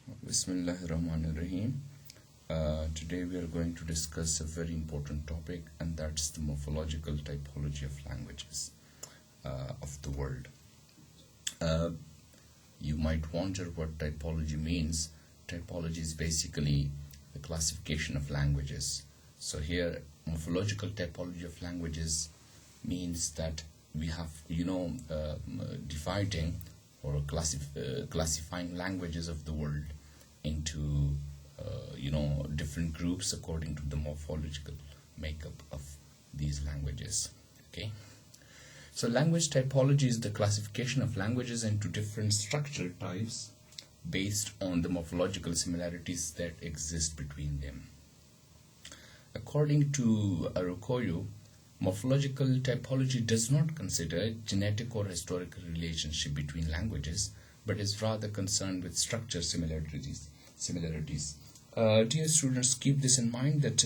Bismillahirrahmanirrahim. Today we are going to discuss a very important topic, and that's the morphological typology of languages of the world. You might wonder what typology means. Typology is basically the classification of languages. So here, morphological typology of languages means that we have, dividing or classifying languages of the world into different groups according to the morphological makeup of these languages. Okay, so language typology is the classification of languages into different structural types based on the morphological similarities that exist between them. According to Arukoyo, morphological typology does not consider genetic or historical relationship between languages, but is rather concerned with structure similarities. Dear students, keep this in mind that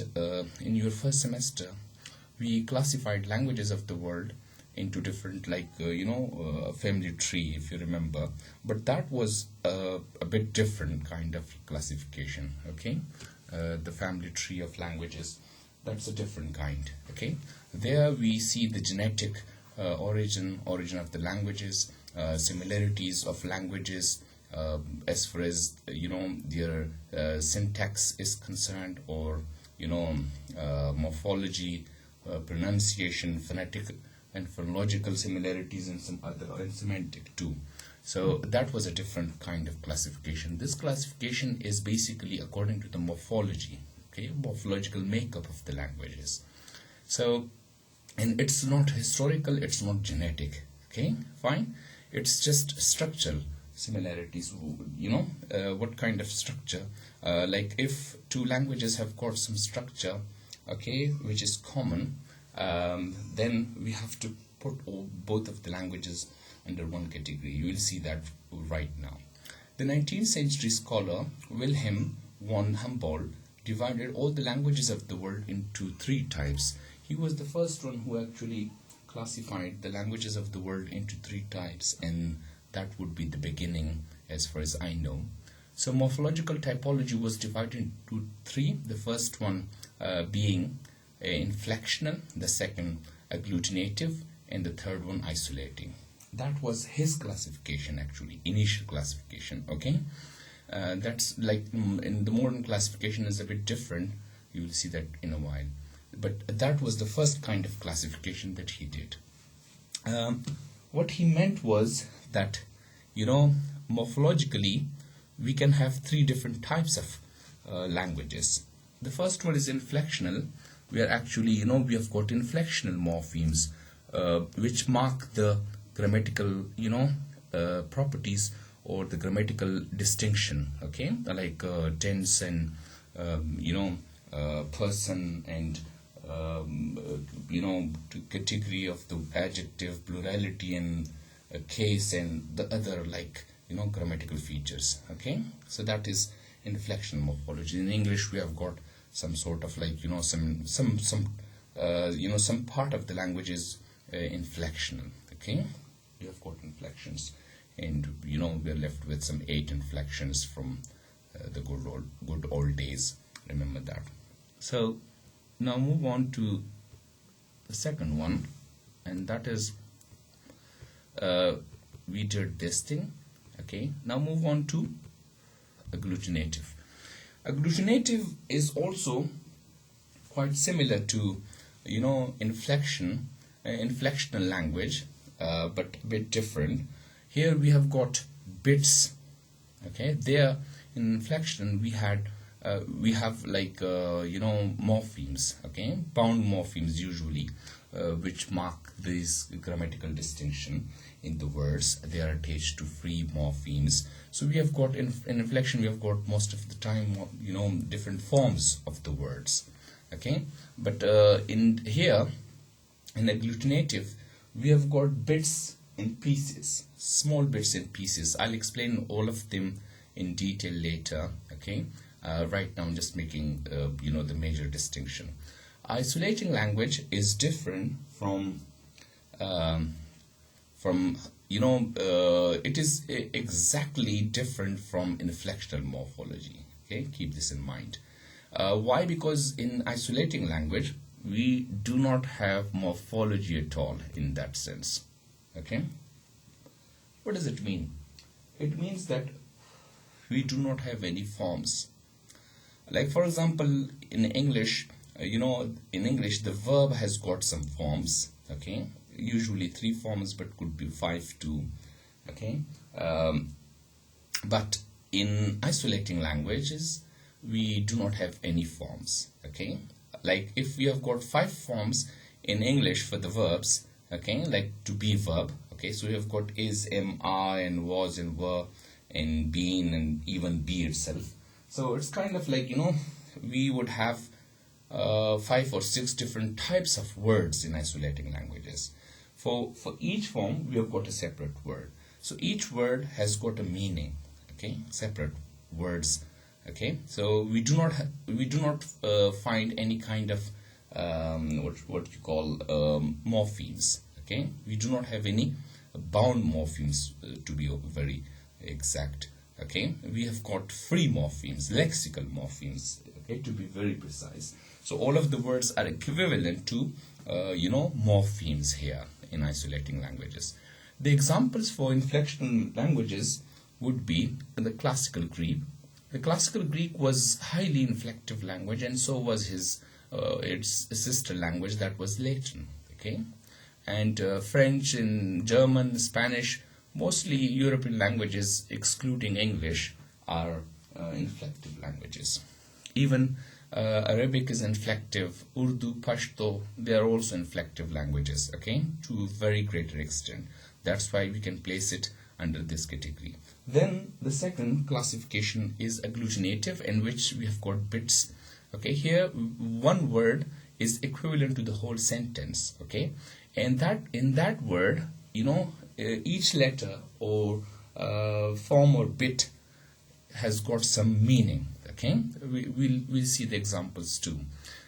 in your first semester, we classified languages of the world into different, family tree, if you remember. But that was a bit different kind of classification. Okay, the family tree of languages. That's a different kind. Okay, there we see the genetic origin of the languages, similarities of languages as far as their syntax is concerned, or morphology, pronunciation, phonetic and phonological similarities, and some other, and semantic too. So that was a different kind of classification. This classification is basically according to the morphology. Okay, morphological makeup of the languages. So, and it's not historical, it's not genetic. Okay, fine. It's just structural similarities. What kind of structure? Like if two languages have got some structure, okay, which is common, then we have to put both of the languages under one category. You will see that right now. The 19th century scholar Wilhelm von Humboldt divided all the languages of the world into three types. He was the first one who actually classified the languages of the world into three types, and that would be the beginning as far as I know. So morphological typology was divided into three. The first one being inflectional, the second agglutinative, and the third one isolating. That was his classification, actually, initial classification. Okay. That's like in the modern classification is a bit different. You will see that in a while. But that was the first kind of classification that he did. What he meant was that, morphologically, we can have three different types of languages. The first one is inflectional, where actually, we have got inflectional morphemes, which mark the grammatical, properties or the grammatical distinction, okay, like tense and person and category of the adjective, plurality and case, and the other grammatical features. Okay, so that is inflectional morphology. In English, we have got some sort of some part of the language is inflectional. Okay, we have got inflections. And we are left with some 8 inflections from the good old days. Remember that. So now move on to the second one, and that is we did this thing. Okay, now move on to agglutinative. Agglutinative is also quite similar to inflectional language, but a bit different. Here we have got bits. Okay, there in inflection we have morphemes. Okay, bound morphemes usually, which mark this grammatical distinction in the words. They are attached to free morphemes. So we have got in inflection we have got most of the time different forms of the words. Okay, but in agglutinative we have got bits in pieces, small bits in pieces. I'll explain all of them in detail later. Okay, right now I'm just making the major distinction. Isolating language is different from it is exactly different from inflectional morphology. Okay, keep this in mind. Why? Because in isolating language, we do not have morphology at all in that sense. Okay, what does it mean? It means that we do not have any forms. Like for example, in English, in English the verb has got some forms. Okay, usually 3 forms, but could be 5 too. Okay, but in isolating languages we do not have any forms. Okay, like if we have got 5 forms in English for the verbs, okay, like to be verb, okay, so we have got is, am, are, and was, and were, and been, and even be itself. So it's kind of like, we would have 5 or 6 different types of words in isolating languages. For each form, we have got a separate word. So each word has got a meaning, okay, separate words, okay. So we do not find any kind of what you call morphemes, okay. We do not have any bound morphemes, to be very exact. Okay, we have got free morphemes, lexical morphemes, okay, to be very precise. So all of the words are equivalent to morphemes here in isolating languages. The examples for inflectional languages would be the classical Greek. The classical Greek was highly inflective language, and so was its sister language, that was Latin. Okay, and French and German, Spanish, mostly European languages excluding English are inflective languages. Even Arabic is inflective, Urdu, Pashto, they are also inflective languages, okay, to a very greater extent. That's why we can place it under this category. Then the second classification is agglutinative, in which we have got bits. Okay, here one word is equivalent to the whole sentence, okay, and that in that word, each letter or form or bit has got some meaning. Okay, we'll see the examples too.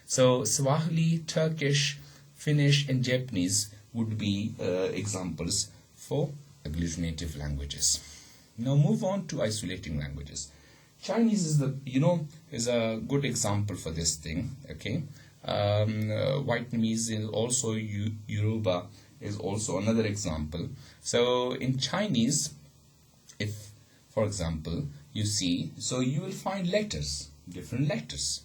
So Swahili, Turkish, Finnish, and Japanese would be examples for agglutinative languages. Now move on to isolating languages. Chinese is a good example for this thing. Okay, Vietnamese is also Yoruba is also another example. So in Chinese, if for example you see, so you will find letters, different letters.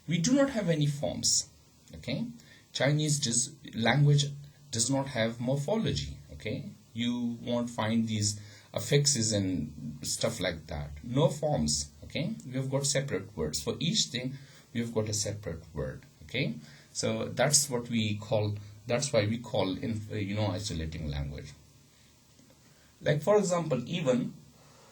We do not have any forms. Okay, Chinese language does not have morphology. Okay, you won't find these affixes and stuff like that. No forms. Okay, we have got separate words for each thing. We have got a separate word. Okay, so that's why we call isolating language. Like for example, even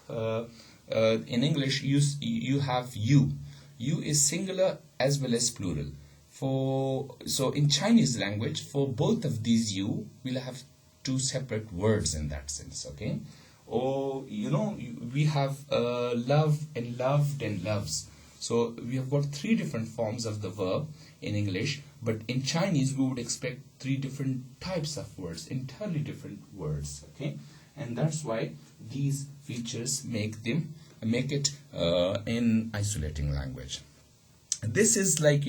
in English, you have you. You is singular as well as plural. So in Chinese language, for both of these you, we'll have 2 separate words in that sense. Okay, or we have love and loved and loves. So we have got 3 different forms of the verb in English, but in Chinese we would expect 3 different types of words, entirely different words. Okay, and that's why these features make it in isolating language. This is like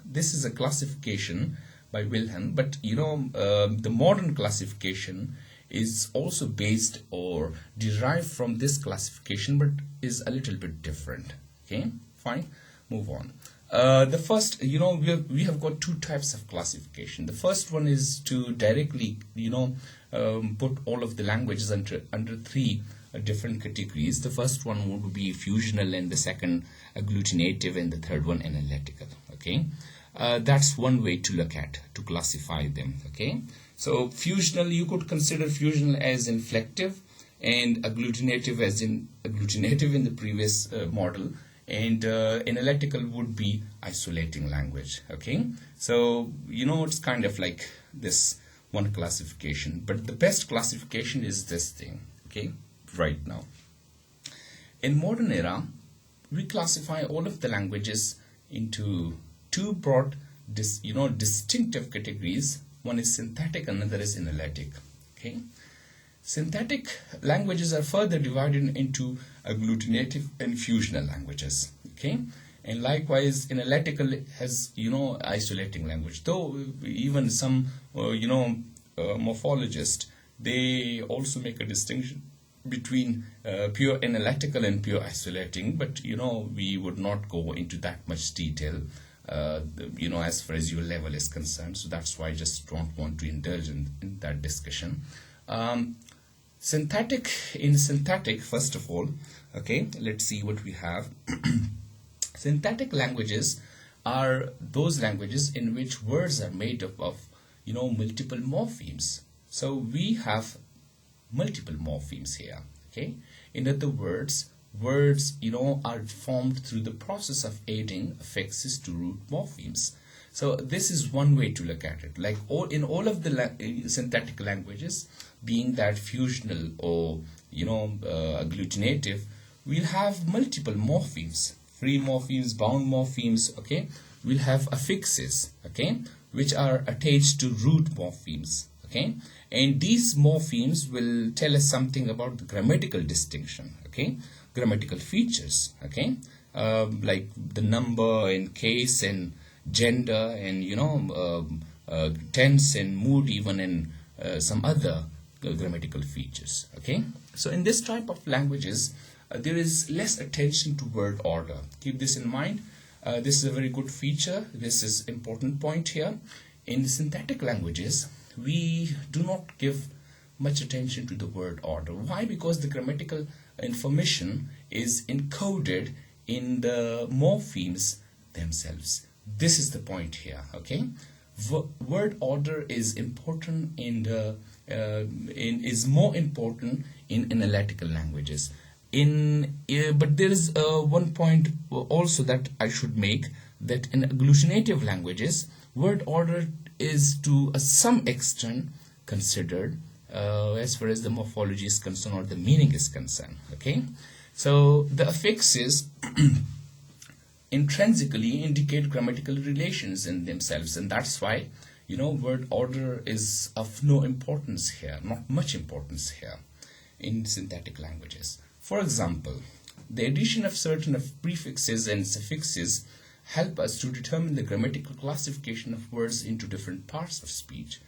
this is a classification by Wilhelm, but the modern classification is also based or derived from this classification, but is a little bit different. Okay, fine, move on. The first, we have got 2 types of classification. The first one is to directly put all of the languages under 3 different categories. The first one would be fusional, and the second agglutinative, and the third one analytical. Okay, that's one way to look at, to classify them. Okay, so fusional, you could consider fusional as inflective, and agglutinative as in agglutinative in the previous model, and analytical would be isolating language. Okay, so it's kind of like this one classification, but the best classification is this thing. Okay, right now in modern era, we classify all of the languages into 2 broad distinctive categories. One is synthetic, another is analytic. Okay, Synthetic languages are further divided into agglutinative and fusional languages. Okay, and likewise, analytical has isolating language. Though even some morphologists, they also make a distinction between pure analytical and pure isolating. But we would not go into that much detail. As far as your level is concerned. So that's why I just don't want to indulge in that discussion. Synthetic, first of all, okay, let's see what we have. Synthetic languages are those languages in which words are made up of, multiple morphemes. So we have multiple morphemes here, okay. In other words, are formed through the process of adding affixes to root morphemes. So this is one way to look at it. Like in all of the synthetic languages, being that fusional or agglutinative, we'll have multiple morphemes, free morphemes, bound morphemes. Okay, we'll have affixes. Okay, which are attached to root morphemes. Okay, and these morphemes will tell us something about the grammatical distinction. Okay, grammatical features. Okay, like the number and case and gender and tense and mood, even, and some other grammatical features. Okay, so in this type of languages there is less attention to word order. Keep this in mind. This is a very good feature. This is important point here. In the synthetic languages, we do not give much attention to the word order. Why? Because the grammatical information is encoded in the morphemes themselves. This is the point here. Okay, word order is important is more important in analytical languages. But there is one point also that I should make, that in agglutinative languages, word order is to some extent considered as far as the morphology is concerned or the meaning is concerned. Okay, so the affixes intrinsically indicate grammatical relations in themselves, and that's why word order is of no importance here, not much importance here in synthetic languages. For example, the addition of certain prefixes and suffixes help us to determine the grammatical classification of words into different parts of speech.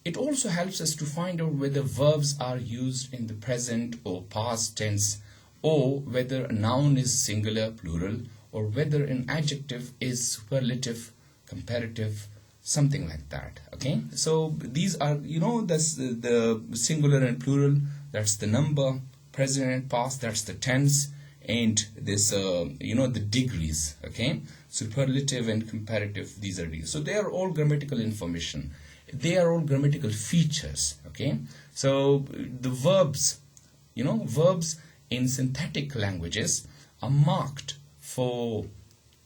It also helps us to find out whether verbs are used in the present or past tense, or whether a noun is singular, plural, or whether an adjective is superlative, comparative, something like that. Okay, so these are, that's the singular and plural, that's the number, present and past, that's the tense, and this the degrees. Okay, superlative and comparative, these are degrees. So they are all grammatical information, they are all grammatical features. Okay, so the verbs in synthetic languages are marked for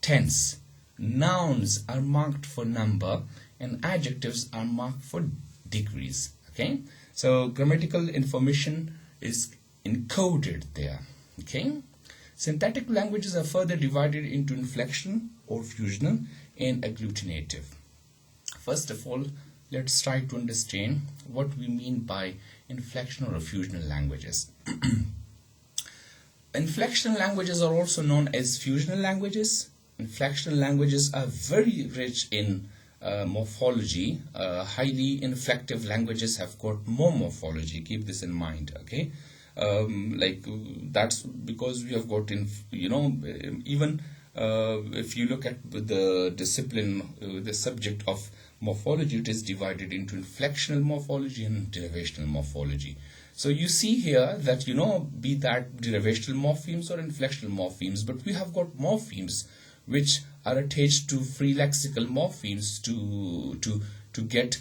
tense, nouns are marked for number, and adjectives are marked for degrees. Okay, so grammatical information is encoded there. Okay, synthetic languages are further divided into inflectional or fusional and agglutinative. First of all, let's try to understand what we mean by inflectional or fusional languages. Inflectional languages are also known as fusional languages. Inflectional languages are very rich in morphology. Highly inflective languages have got more morphology. Keep this in mind. Okay, that's because we have got even if you look at the discipline, the subject of morphology, it is divided into inflectional morphology and derivational morphology. So you see here that be that derivational morphemes or inflectional morphemes, but we have got morphemes which are attached to free lexical morphemes to get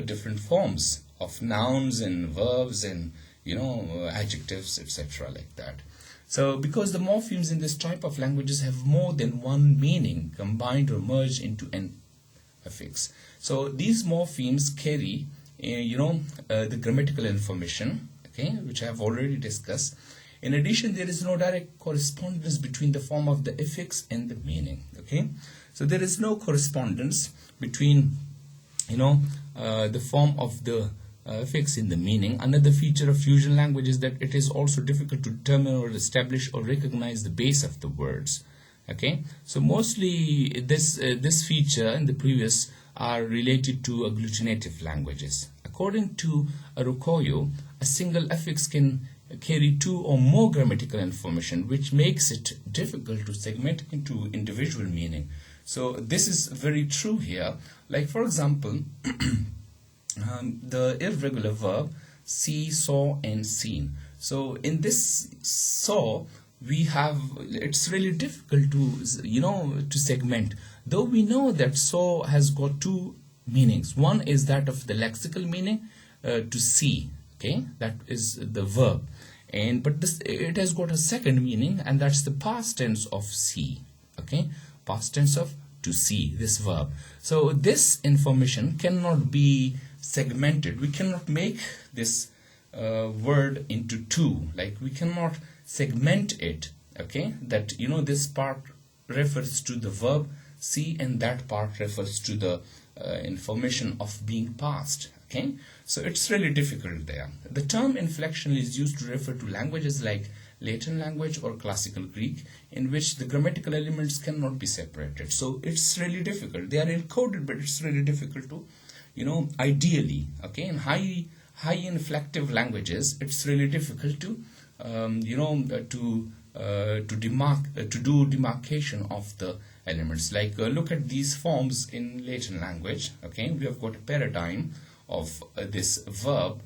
different forms of nouns and verbs and adjectives, etc., like that. So because the morphemes in this type of languages have more than one meaning combined or merged into an affix, so these morphemes carry the grammatical information, okay, which I have already discussed. In addition, there is no direct correspondence between the form of the affix and the meaning. Okay, so there is no correspondence between the form of the affix in the meaning. Another feature of fusion language is that it is also difficult to determine or establish or recognize the base of the words. Okay, so mostly this feature and the previous are related to agglutinative languages. According to Arukoyo, a single affix can carry two or more grammatical information, which makes it difficult to segment into individual meaning. So this is very true here. Like for example, the irregular verb see, saw, and seen. So in this saw, we have, it's really difficult to to segment, though we know that saw has got two meanings. One is that of the lexical meaning, to see, okay, that is the verb, and but this, it has got a second meaning, and that's the past tense of see, okay, past tense of to see, this verb. So this information cannot be segmented. We cannot make this word into two, like we cannot segment it, okay, that this part refers to the verb see and that part refers to the information of being past, okay. So it's really difficult there. The term inflectional is used to refer to languages like Latin language or classical Greek, in which the grammatical elements cannot be separated. So it's really difficult. They are encoded, but it's really difficult to ideally, okay, in high inflective languages, it's really difficult to do demarcation of the elements. Like look at these forms in Latin language, okay. We have got a paradigm of this verb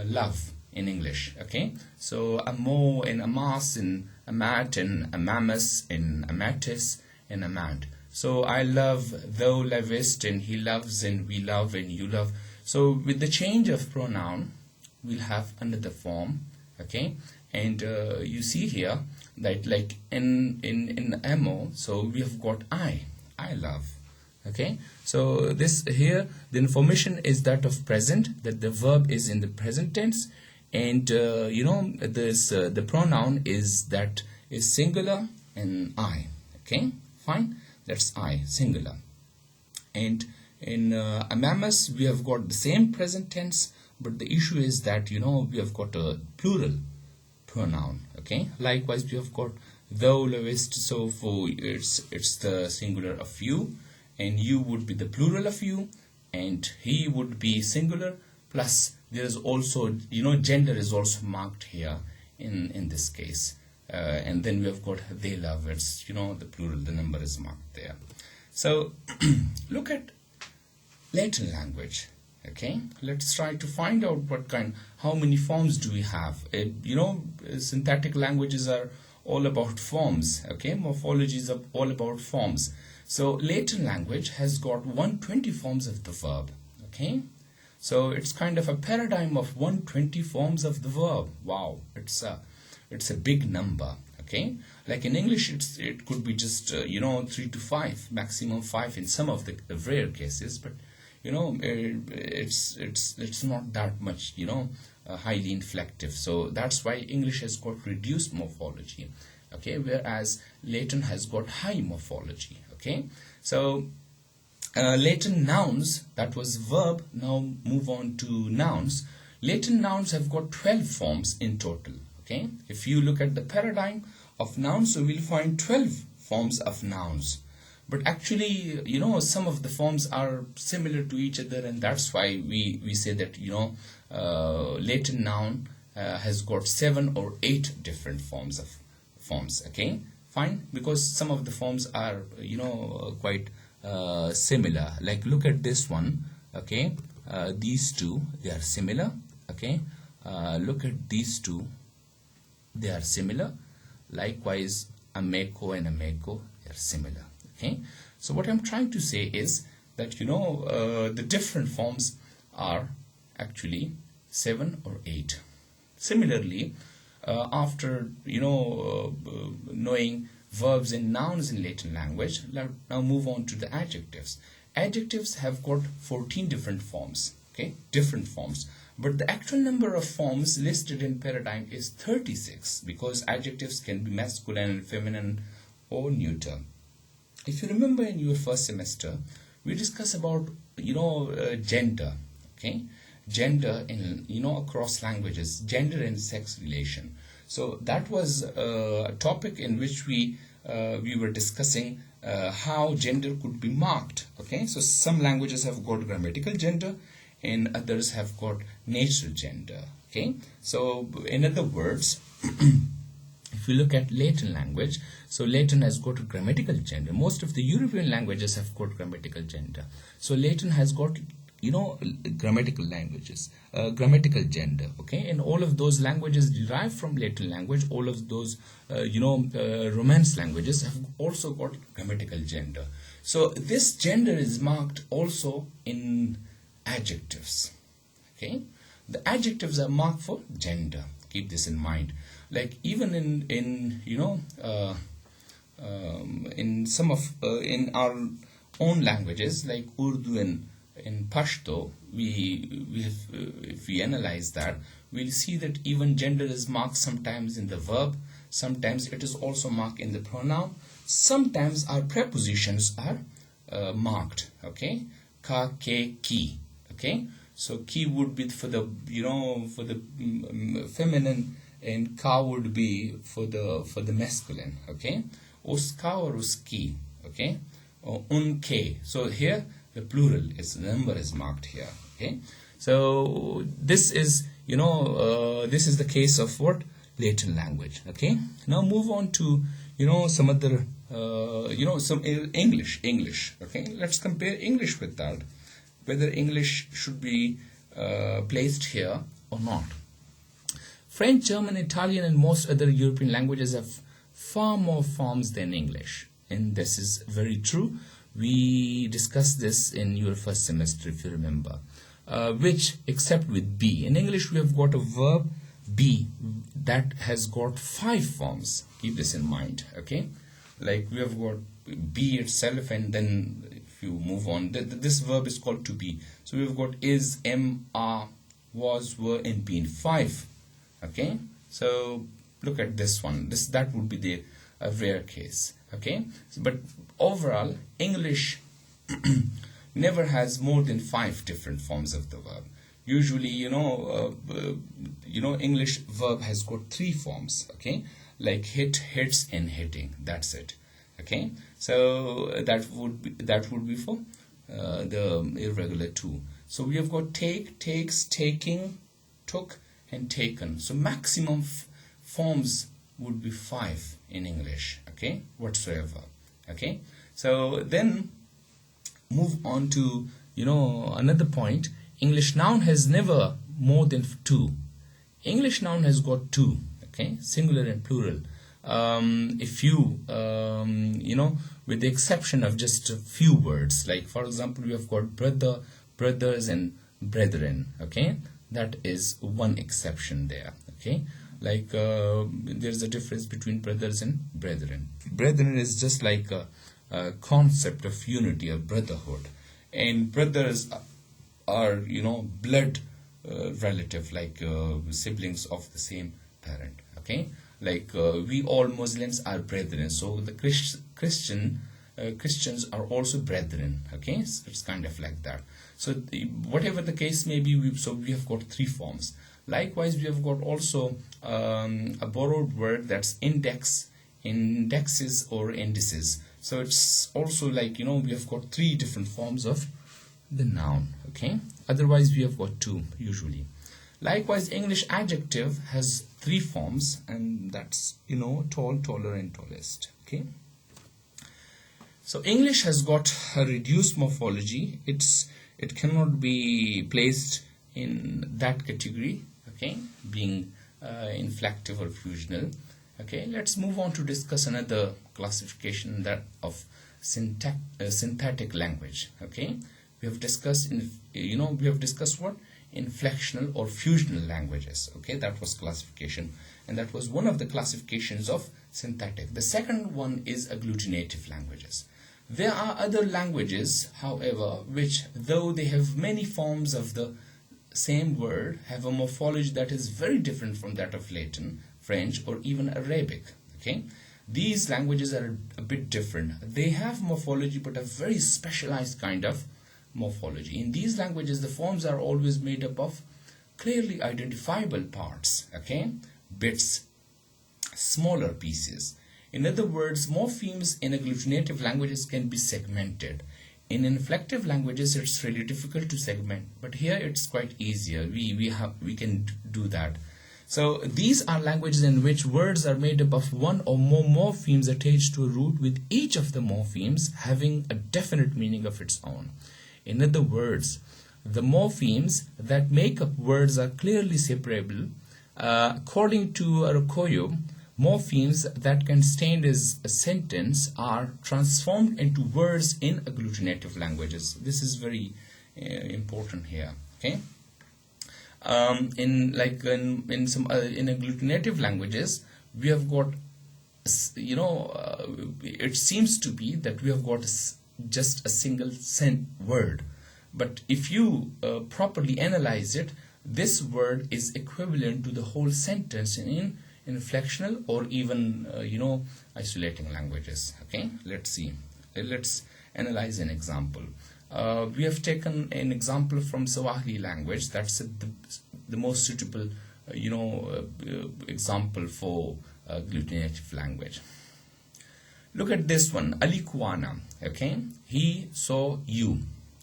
love in English, okay. So amo and amas and amat and amamus and amatis and amant. So I love, thou lovest, and he loves, and we love, and you love. So with the change of pronoun, we'll have another form, okay. And you see here that like in amo, so we have got I love, okay. So this here, the information is that of present, that the verb is in the present tense, and this the pronoun is singular and I, okay, fine, that's I, singular. And in amamus, we have got the same present tense, but the issue is that we have got a plural pronoun, okay. Likewise, we have got thou lovest, so for it's the singular of you, and you would be the plural of you, and he would be singular, plus there is also gender is also marked here in this case, and then we have got they love, it's the plural, the number is marked there. So look at Latin language, okay. Let's try to find out how many forms do we have. Syntactic languages are all about forms, okay. Morphologies are all about forms. So Latin language has got 120 forms of the verb, okay. So it's kind of a paradigm of 120 forms of the verb. Wow, it's a big number, okay. Like in English, it could be just 3 to 5, maximum 5 in some of the rare cases, but it's not that much highly inflective. So that's why English has got reduced morphology, okay, whereas Latin has got high morphology, okay. So Latin nouns, that was verb. Now move on to nouns. Latin nouns have got 12 forms in total, okay. If you look at the paradigm of nouns, so we'll find 12 forms of nouns, but actually some of the forms are similar to each other, and that's why we say that Latin noun has got 7 or 8 different forms, okay, fine, because some of the forms are quite similar. Like look at this one, okay. These two, they are similar, okay. Look at these two, they are similar. Likewise, ameko and ameko, they are similar, okay. So what I'm trying to say is that the different forms are actually 7 or 8. Similarly, after knowing verbs and nouns in Latin language, now move on to the adjectives. Adjectives have got 14 different forms, okay, different forms, but the actual number of forms listed in paradigm is 36, because adjectives can be masculine, feminine, or neuter. If you remember in your first semester, we discussed about gender, okay. gender in, across languages, gender and sex relation. So that was a topic in which we were discussing how gender could be marked. Okay, so some languages have got grammatical gender and others have got natural gender. Okay, so in other words, if you look at Latin language, so Latin has got a grammatical gender. Most of the European languages have got grammatical gender. So Latin has got, grammatical languages, grammatical gender. Okay, and all of those languages derive from Latin language. All of those, Romance languages have also got grammatical gender. So this gender is marked also in adjectives. Okay, the adjectives are marked for gender. Keep this in mind. Like even in some of in our own languages like Urdu and in Pashto, if we analyze that, we'll see that even gender is marked sometimes in the verb, sometimes it is also marked in the pronoun, sometimes our prepositions are marked. Okay, ka, ke, ki. Okay, so ki would be for the for the feminine, and ka would be for the masculine. Okay, uska or uski. Okay, or unke. So here the plural is, the number is marked here. Okay, so this is this is the case of what? Latin language. Okay, now move on to some other some English. Okay, let's compare English with that, whether English should be placed here or not. French, German, Italian and most other European languages have far more forms than English, and this is very true. We discussed this in your first semester, if you remember, which except with be. In English we have got a verb be that has got 5 forms. Keep this in mind. Okay, like we have got be itself, and then if you move on, this verb is called to be. So we've got is, am, are, was, were and been. 5. Okay, so look at this one. That would be the rare case. Okay, but overall English never has more than 5 different forms of the verb. Usually, English verb has got 3 forms. Okay, like hit, hits and hitting. That's it. Okay, so that would be for the irregular 2. So we have got take, takes, taking, took and taken. So maximum forms would be 5 in English. Okay, whatsoever. Okay, so then move on to another point. English noun has never more than 2. English noun has got 2. Okay, singular and plural. If you with the exception of just a few words, like for example we have got brother, brothers and brethren. Okay, that is one exception there. Okay, like there's a difference between brothers and brethren. Brethren is just like a concept of unity, of brotherhood, and brothers are blood relative, like siblings of the same parent. Okay, like we all Muslims are brethren, so the Christians are also brethren. Okay, so it's kind of like that. So whatever the case may be, we have got 3 forms. Likewise, we have got also a borrowed word, that's index, indexes or indices. So it's also like we have got 3 different forms of the noun. Okay, otherwise we have got 2 usually. Likewise, English adjective has 3 forms, and that's tall, taller and tallest. Okay, so English has got a reduced morphology. It cannot be placed in that category. Okay, being inflective or fusional. Okay, let's move on to discuss another classification, that of synthetic language. Okay, we have discussed what? Inflectional or fusional languages. Okay, that was classification, and that was one of the classifications of synthetic. The second one is agglutinative languages. There are other languages, however, which though they have many forms of the same word, have a morphology that is very different from that of Latin, French or even Arabic. Okay, these languages are a bit different. They have morphology but a very specialized kind of morphology. In these languages, the forms are always made up of clearly identifiable parts, okay, bits, smaller pieces. In other words, morphemes in agglutinative languages can be segmented. In inflective languages, it's really difficult to segment, but here it's quite easier. We can do that. So these are languages in which words are made up of one or more morphemes attached to a root, with each of the morphemes having a definite meaning of its own. In other words, the morphemes that make up words are clearly separable. According to Arroyo, morphemes that can stand as a sentence are transformed into words in agglutinative languages. This is very important here. Okay. In agglutinative languages, we have got, it seems to be that we have got just a single word, but if you properly analyze it, this word is equivalent to the whole sentence in inflectional or even isolating languages. Okay, let's see. Let's analyze an example. We have taken an example from Swahili language. That's the most suitable example for agglutinative language. Look at this one, alikuana. Okay, he saw you.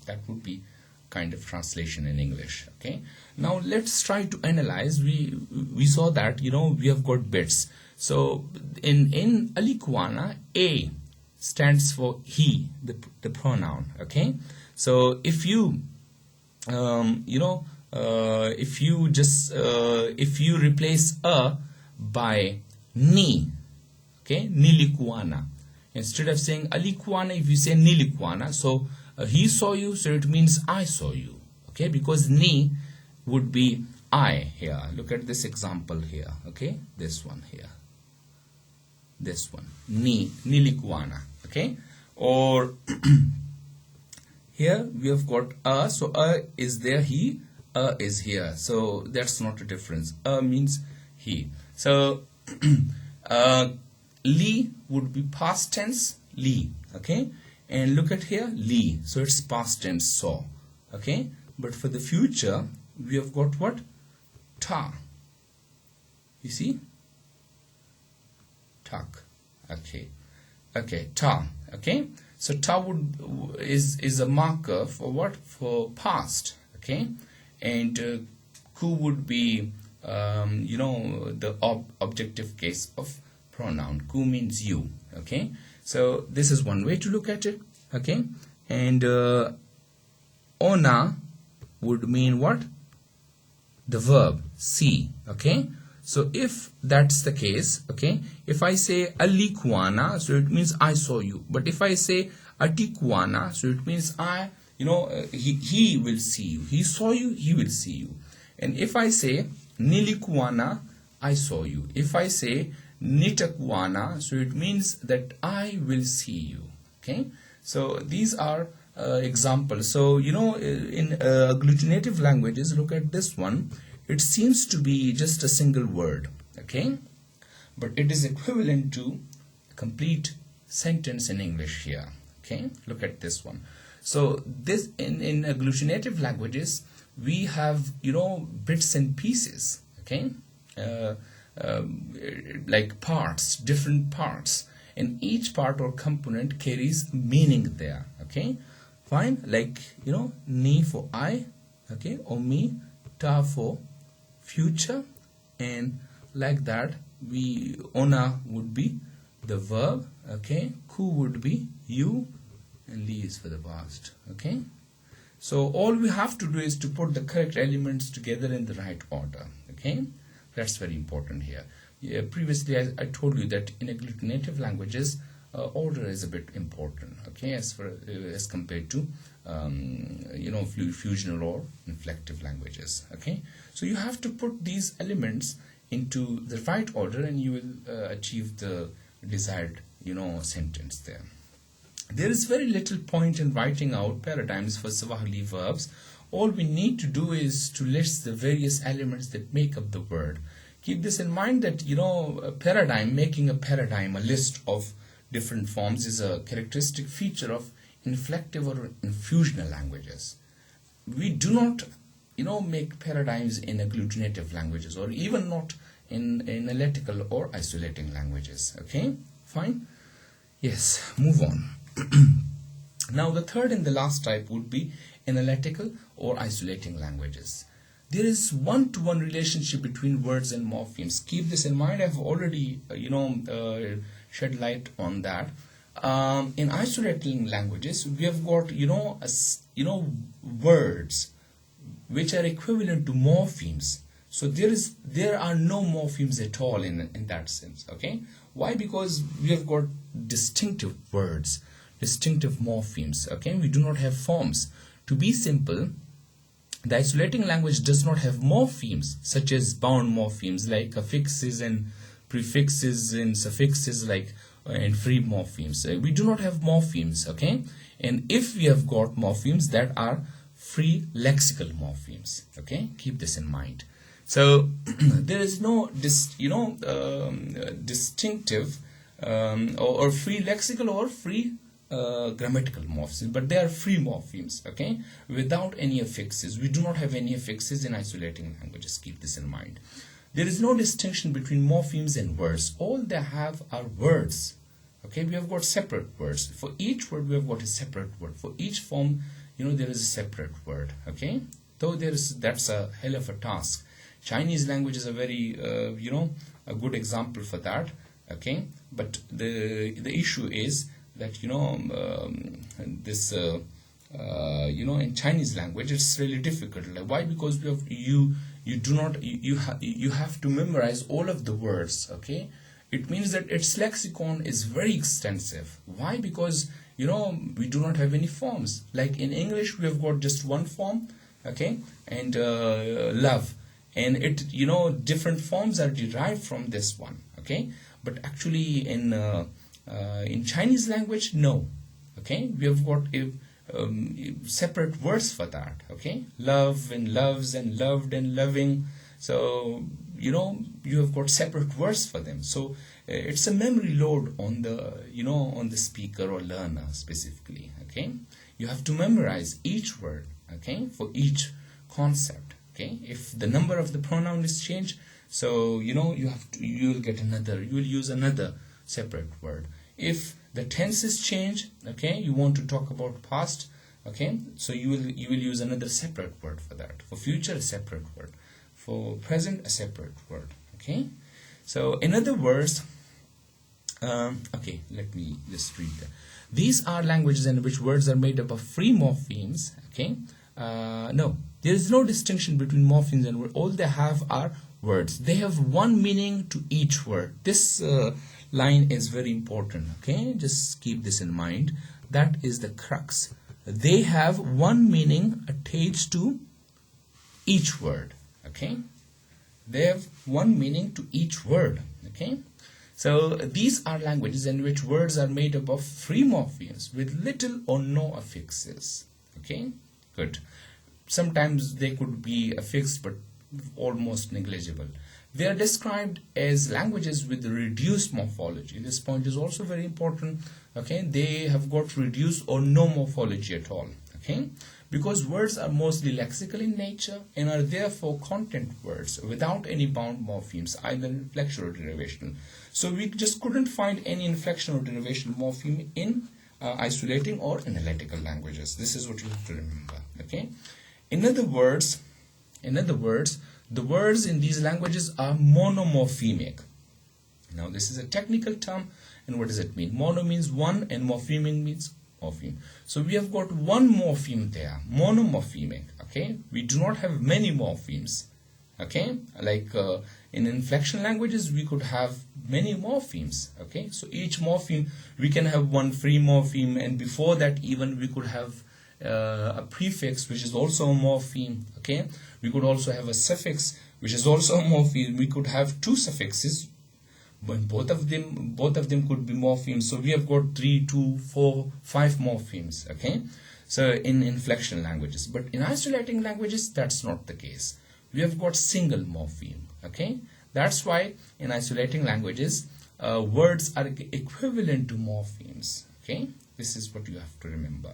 That would be kind of translation in English. Okay, now let's try to analyze. We saw that we have got bits. So in alikuana, a stands for he, the pronoun. Okay, so if you if you replace a by ni, okay, nilikuana, instead of saying alikuana, if you say nilikuana, so he saw you, so it means I saw you. Okay, because ni would be I here. Look at this example here. Okay, this one here, this one, nilikuana. Okay, or here we have got a, so a is there, he, a is here, so that's not a difference. A means he. So li would be past tense, li. Okay, and look at here, li, so it's past tense, saw. Okay, but for the future we have got what? Ta. You see, tak. Okay, ta. Okay, so ta is a marker for what? For past. Okay, and ku would be the objective case of pronoun. Ku means you. Okay, so this is one way to look at it. Okay, and ona would mean what? The verb see. Okay, so if that's the case, okay, if I say alikuana, so it means I saw you. But if I say atikuana, so it means he will see you. He saw you, he will see you. And if I say nilikuana, I saw you. If I say nitakuana, so it means that I will see you. Okay, so these are examples. So in agglutinative languages, look at this one. It seems to be just a single word. Okay, but it is equivalent to a complete sentence in English here. Okay, look at this one. So this in agglutinative languages, we have bits and pieces. Okay, like parts, different parts, and each part or component carries meaning there. Okay, fine. Like ni for I, okay, or me, ta for future, and like that ona would be the verb. Okay, ku would be you, and li is for the past. Okay, so all we have to do is to put the correct elements together in the right order. Okay, that's very important here. Previously I told you that in agglutinative languages order is a bit important. Okay, as compared to fusional or inflective languages. Okay, so you have to put these elements into the right order, and you will achieve the desired sentence there. There is very little point in writing out paradigms for Swahili verbs. All we need to do is to list the various elements that make up the word. Keep this in mind that a paradigm, making a paradigm, a list of different forms, is a characteristic feature of inflective or fusional languages. We do not, make paradigms in agglutinative languages, or even not in analytical or isolating languages. Okay, fine. Yes, move on. Now the third and the last type would be analytical or isolating languages. There is one-to-one relationship between words and morphemes. Keep this in mind. I've already, shed light on that. In isolating languages, we have got, words which are equivalent to morphemes. So there are no morphemes at all in that sense. Okay, why? Because we have got distinctive words, distinctive morphemes. Okay, we do not have forms. To be simple, the isolating language does not have morphemes such as bound morphemes like affixes and prefixes and suffixes like and free morphemes. We do not have morphemes. Okay, and if we have got morphemes, that are free lexical morphemes. Okay, keep this in mind. So there is no distinctive or free lexical or free grammatical morphemes, but they are free morphemes. Okay, without any affixes. We do not have any affixes in isolating languages. Keep this in mind. There is no distinction between morphemes and words. All they have are words. Okay, we have got separate words. For each word we have got a separate word. For each form, there is a separate word. Okay, though that's a hell of a task. Chinese language is a very a good example for that. Okay, but the issue is that in Chinese language it's really difficult. Like, why? Because you have to memorize all of the words. Okay, it means that its lexicon is very extensive. Why? Because we do not have any forms. Like in English we have got just one form. Okay, and love, and it different forms are derived from this one. Okay, but actually in Chinese language, no. Okay, we have got separate words for that. Okay, love and loves and loved and loving. So you have got separate words for them. So it's a memory load on the speaker or learner specifically. Okay, you have to memorize each word. Okay, for each concept. Okay, if the number of the pronoun is changed, so you will use another separate word. If the tense is changed, okay, you want to talk about past, okay, so you will use another separate word for that. For future, a separate word. For present, a separate word. Okay, so in other words, okay, let me just read that. These are languages in which words are made up of free morphemes. Okay, no, there is no distinction between morphemes and words. All they have are words. They have one meaning to each word. This line is very important. Okay, just keep this in mind. That is the crux. They have one meaning attached to each word. Okay, they have one meaning to each word. Okay, so these are languages in which words are made up of free morphemes with little or no affixes. Okay, good. Sometimes they could be affixed, but almost negligible. They are described as languages with reduced morphology. This point is also very important. Okay, they have got reduced or no morphology at all. Okay, because words are mostly lexical in nature and are therefore content words without any bound morphemes, either inflectional or derivational. So we just couldn't find any inflectional or derivational morpheme in isolating or analytical languages. This is what you have to remember. Okay. In other words, the words in these languages are monomorphemic. Now, this is a technical term, and what does it mean? Mono means one, and morpheme means morpheme. So we have got one morpheme there, monomorphemic. Okay, we do not have many morphemes. Okay, like in inflectional languages, we could have many morphemes. Okay, so each morpheme we can have one free morpheme, and before that, even we could have a prefix which is also a morpheme. Okay, we could also have a suffix which is also a morpheme. We could have two suffixes, but both of them could be morphemes. So we have got 3, 2, 4, 5 morphemes. Okay, so in inflectional languages, but in isolating languages that's not the case. We have got single morpheme. Okay, that's why in isolating languages words are equivalent to morphemes. Okay, this is what you have to remember.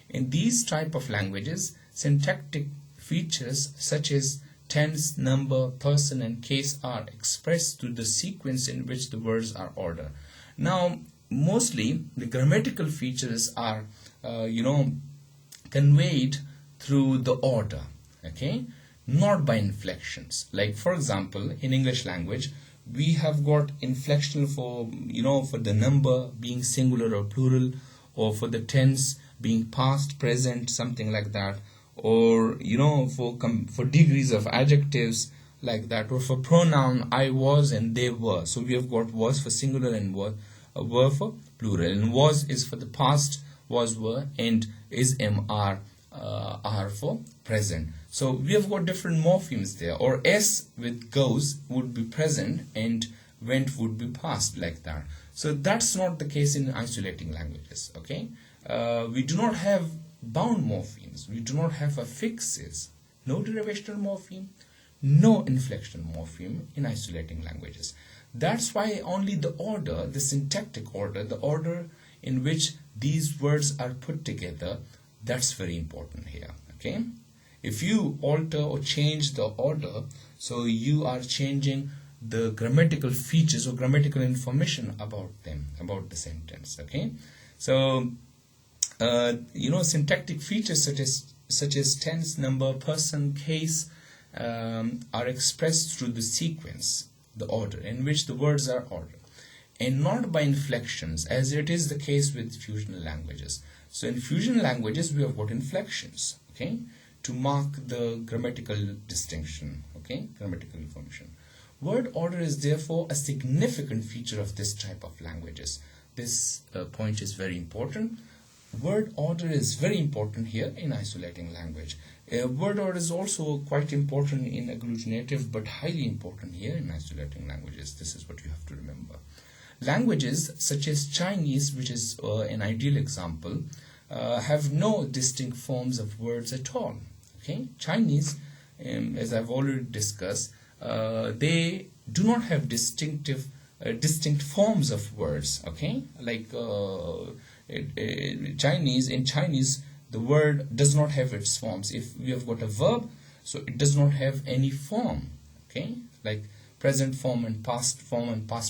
In these type of languages, syntactic features such as tense, number, person and case are expressed through the sequence in which the words are ordered. Now mostly the grammatical features are conveyed through the order, okay, not by inflections. Like for example, in English language we have got inflectional for for the number being singular or plural, or for the tense being past, present, something like that, or for degrees of adjectives like that, or for pronoun I was and they were. So we have got was for singular and were for plural, and was is for the past, was, were, and is, am, are for present. So we have got different morphemes there. Or s with goes would be present and went would be past, like that. So that's not the case in isolating languages. Okay, we do not have bound morphemes, we do not have affixes, no derivational morpheme, no inflectional morpheme in isolating languages. That's why only the order, the syntactic order, the order in which these words are put together, that's very important here. Okay, if you alter or change the order, so you are changing the grammatical features or grammatical information about them, about the sentence. Okay, so syntactic features such as tense, number, person, case are expressed through the sequence, the order in which the words are ordered, and not by inflections, as it is the case with fusional languages. So in fusional languages we have got inflections, okay, to mark the grammatical distinction, okay, grammatical information. Word order is therefore a significant feature of this type of languages. This point is very important. Word order is very important here in isolating language. Word order is also quite important in agglutinative, but highly important here in isolating languages. This is what you have to remember. Languages such as Chinese, which is an ideal example, have no distinct forms of words at all. Okay, Chinese, as I've already discussed, they do not have distinct forms of words. Okay, like in Chinese the word does not have its forms. If we have got a verb, so it does not have any form. Okay, like present form and past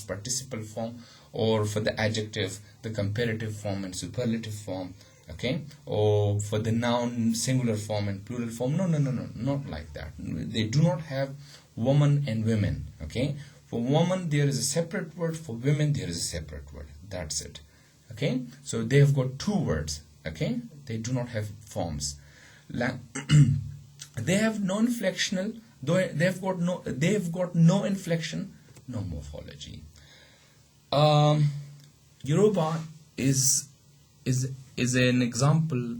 participle form, or for the adjective the comparative form and superlative form. Okay, or for the noun singular form and plural form. No, not like that. They do not have woman and women. Okay, for woman there is a separate word, for women there is a separate word. That's it. Okay, so they have got two words. Okay, they do not have forms. They have non-inflectional, though they have got no inflection, no morphology. Yoruba is an example,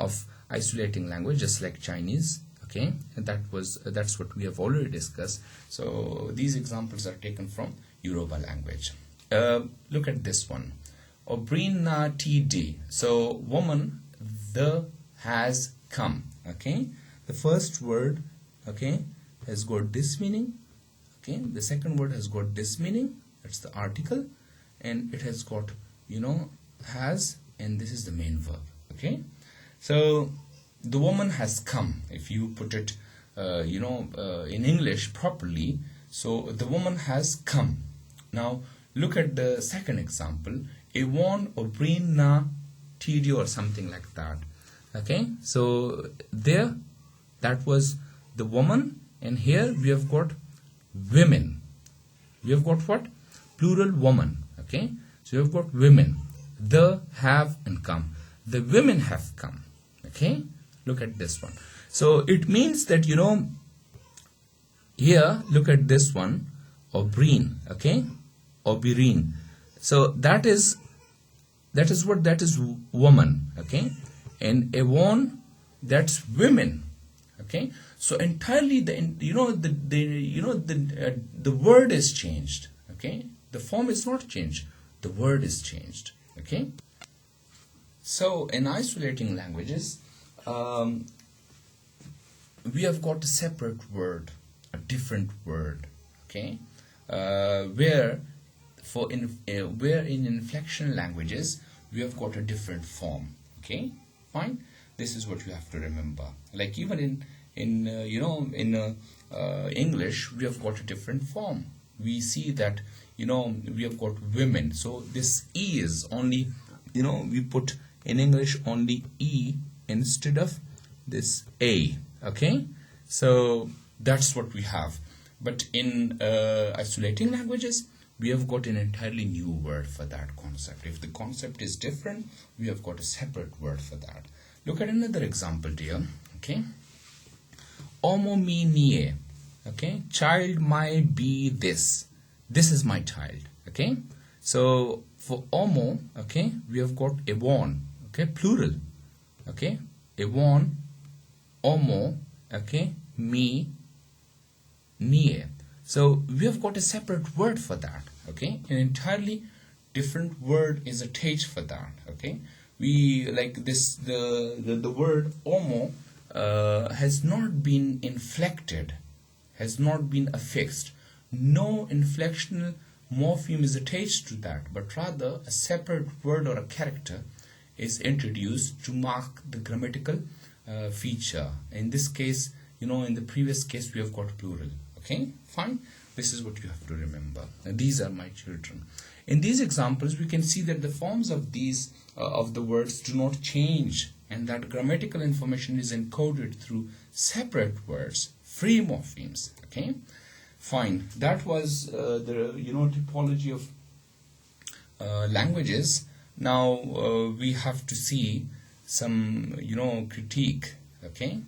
of isolating language, just like Chinese. Okay, and that's what we have already discussed. So these examples are taken from Yoruba language. Look at this one. Obrina TD. So woman, the has come. Okay, the first word, okay, has got this meaning. Okay, the second word has got this meaning. That's the article, and it has got has, and this is the main verb. Okay, so the woman has come. If you put it in English properly, so the woman has come. Now look at the second example. Yvonne Obrina TD or something like that. Okay, so there that was the woman, and here we have got women. We have got what? Plural woman. Okay, so we have got women. The, have, and come. The women have come. Okay, look at this one. So it means that here look at this one, Obreen. Okay, Obreen. So that is what, that is woman. Okay, and Yvonne, that's women. Okay, so entirely the word is changed. Okay, the form is not changed, the word is changed. Okay, so in isolating languages, we have got a separate word, a different word. Okay, where in inflectional languages we have got a different form. Okay, fine. This is what you have to remember. Like even in English, we have got a different form. We see that we have got women. So this E is only we put in English only E instead of this A. Okay, so that's what we have. But in isolating languages, we have got an entirely new word for that concept. If the concept is different, we have got a separate word for that. Look at another example, dear. Okay, Omo mi nie. Okay, child my be this. This is my child. Okay, so for Omo, okay, we have got Ewon. Okay, plural. Okay, Ewon, Omo. Okay, me, nie. So we have got a separate word for that. Okay, an entirely different word is attached for that. Okay, we like this the word Omo has not been inflected, has not been affixed. No inflectional morpheme is attached to that, but rather a separate word or a character is introduced to mark the grammatical feature. In this case, in the previous case, we have got plural. Okay, fine. This is what you have to remember. These are my children. In these examples, we can see that the forms of these of the words do not change, and that grammatical information is encoded through separate words, free morphemes. Okay, fine. That was the typology of languages. Now we have to see some critique. Okay,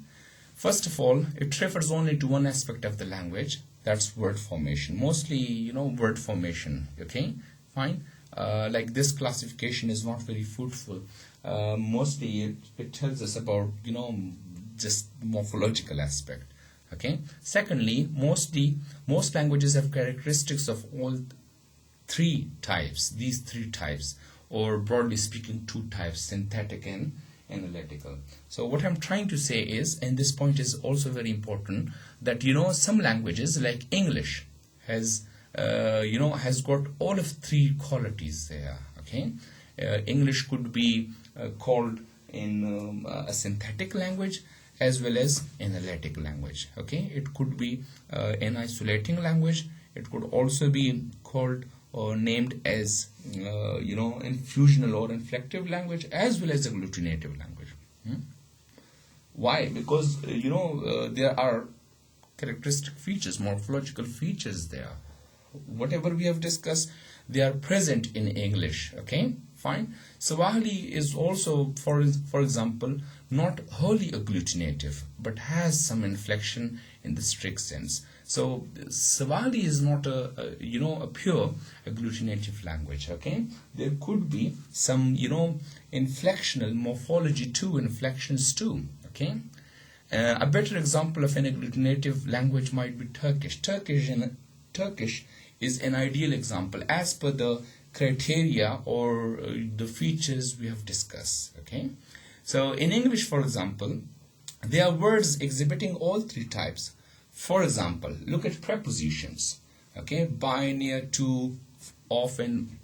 first of all, it refers only to one aspect of the language, that's word formation. Mostly word formation. Okay, fine. Like this classification is not very fruitful. Mostly it tells us about just morphological aspect. Okay, secondly, most languages have characteristics of all three types, these three types, or broadly speaking, two types, synthetic and analytical. So what I'm trying to say is, and this point is also very important, that some languages like English has got all of three qualities there. Okay, English could be called in a synthetic language as well as analytic language. Okay, it could be an isolating language. It could also be called or named as in fusional or inflective language, as well as agglutinative language. Why? Because there are characteristic features, morphological features there. Whatever we have discussed, they are present in English. Okay, fine. Swahili is also, for example, not wholly agglutinative, but has some inflection in the strict sense. So Swahili is not a pure agglutinative language. Okay, there could be some inflectional morphology too, inflections too. Okay, a better example of an agglutinative language might be Turkish. Turkish is an ideal example as per the criteria or the features we have discussed. Okay, so in English, for example, there are words exhibiting all three types. For example, look at prepositions. Okay, by, near, to, of, and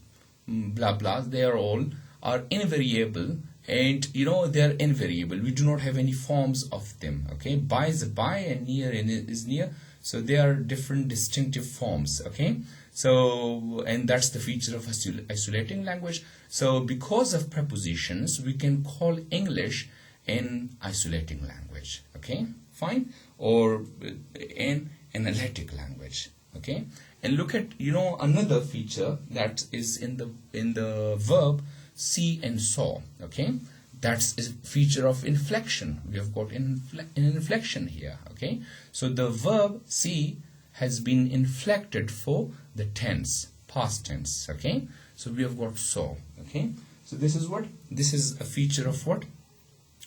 blah blah. They are invariable, and they are invariable. We do not have any forms of them. Okay, by is by and near is near. So they are different distinctive forms. Okay, so and that's the feature of isolating language. So because of prepositions, we can call English an isolating language. Okay, fine, or an analytic language. Okay, and look at another feature that is in the verb see and saw. Okay, that's a feature of inflection. We have got an inflection here. Okay, so the verb see has been inflected for the tense, past tense. Okay, so we have got saw. Okay, so this is a feature of what?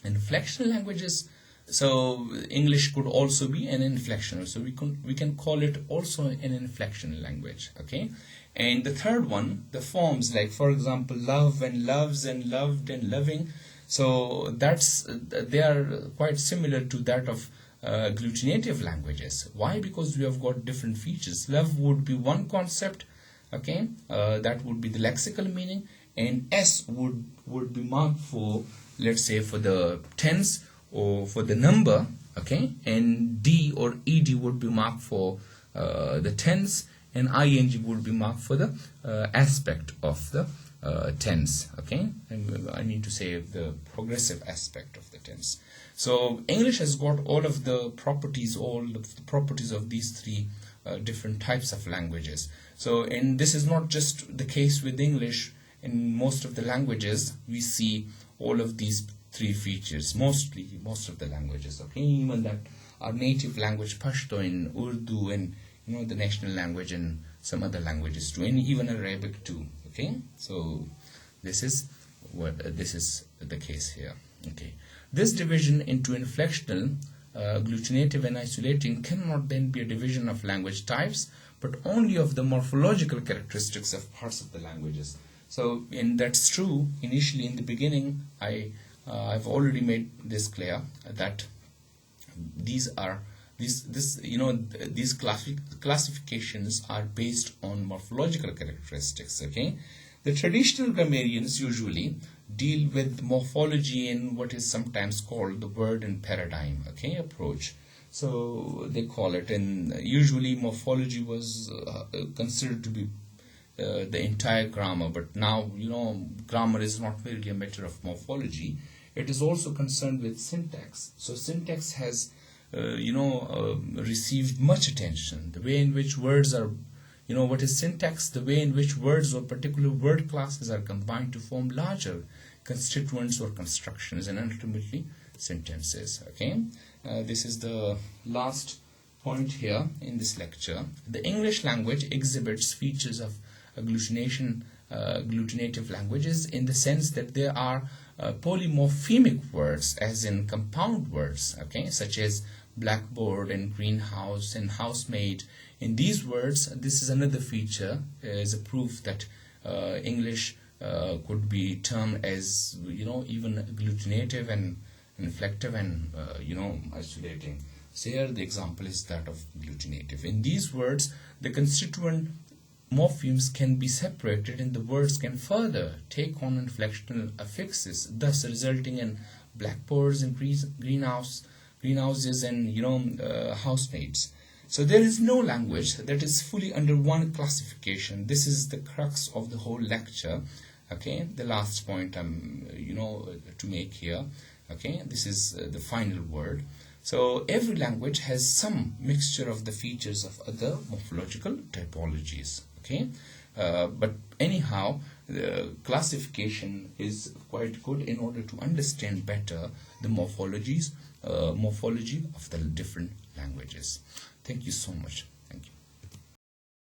Inflectional languages. So English could also be an inflectional. So we can call it also an inflectional language. Okay, and the third one, the forms, like for example, love and loves and loved and loving. So they are quite similar to that of agglutinative languages. Why? Because we have got different features. Love would be one concept. Okay, that would be the lexical meaning, and S would be marked for, let's say, for the tense or for the number, okay, and D or ED would be marked for the tense, and ING would be marked for the aspect of the tense, okay, and I mean to say the progressive aspect of the tense. So English has got all of the properties of these three different types of languages. So, and this is not just the case with English. In most of the languages we see all of these three features, most of the languages, okay, even that our native language Pashto in Urdu, and the national language and some other languages too, and even Arabic too, okay. So this is the case here, okay. This division into inflectional, agglutinative and isolating cannot then be a division of language types, but only of the morphological characteristics of parts of the languages. So, and that's true. Initially, in the beginning, I've already made this clear that these classifications are based on morphological characteristics. Okay, the traditional grammarians usually deal with morphology in what is sometimes called the word and paradigm, okay, approach. So they call it, and usually morphology was considered to be the entire grammar, but now grammar is not merely a matter of morphology. It is also concerned with syntax. So syntax has received much attention. The way in which words are, what is syntax? The way in which words or particular word classes are combined to form larger constituents or constructions, and ultimately sentences, okay. This is the last point here in this lecture. The English language exhibits features of agglutinative languages in the sense that there are polymorphemic words, as in compound words, okay, such as blackboard and greenhouse and housemaid. In these words, this is another feature, is a proof that English could be termed as even agglutinative and inflective and isolating. So here the example is that of agglutinative. In these words, the constituent morphemes can be separated, and the words can further take on inflectional affixes, thus resulting in blackboards and greenhouses and housemaids. So there is no language that is fully under one classification. This is the crux of the whole lecture, okay. The last point I'm to make here, okay. This is the final word. So every language has some mixture of the features of other morphological typologies, okay. But anyhow, the classification is quite good in order to understand better the morphology of the different languages. Thank you so much.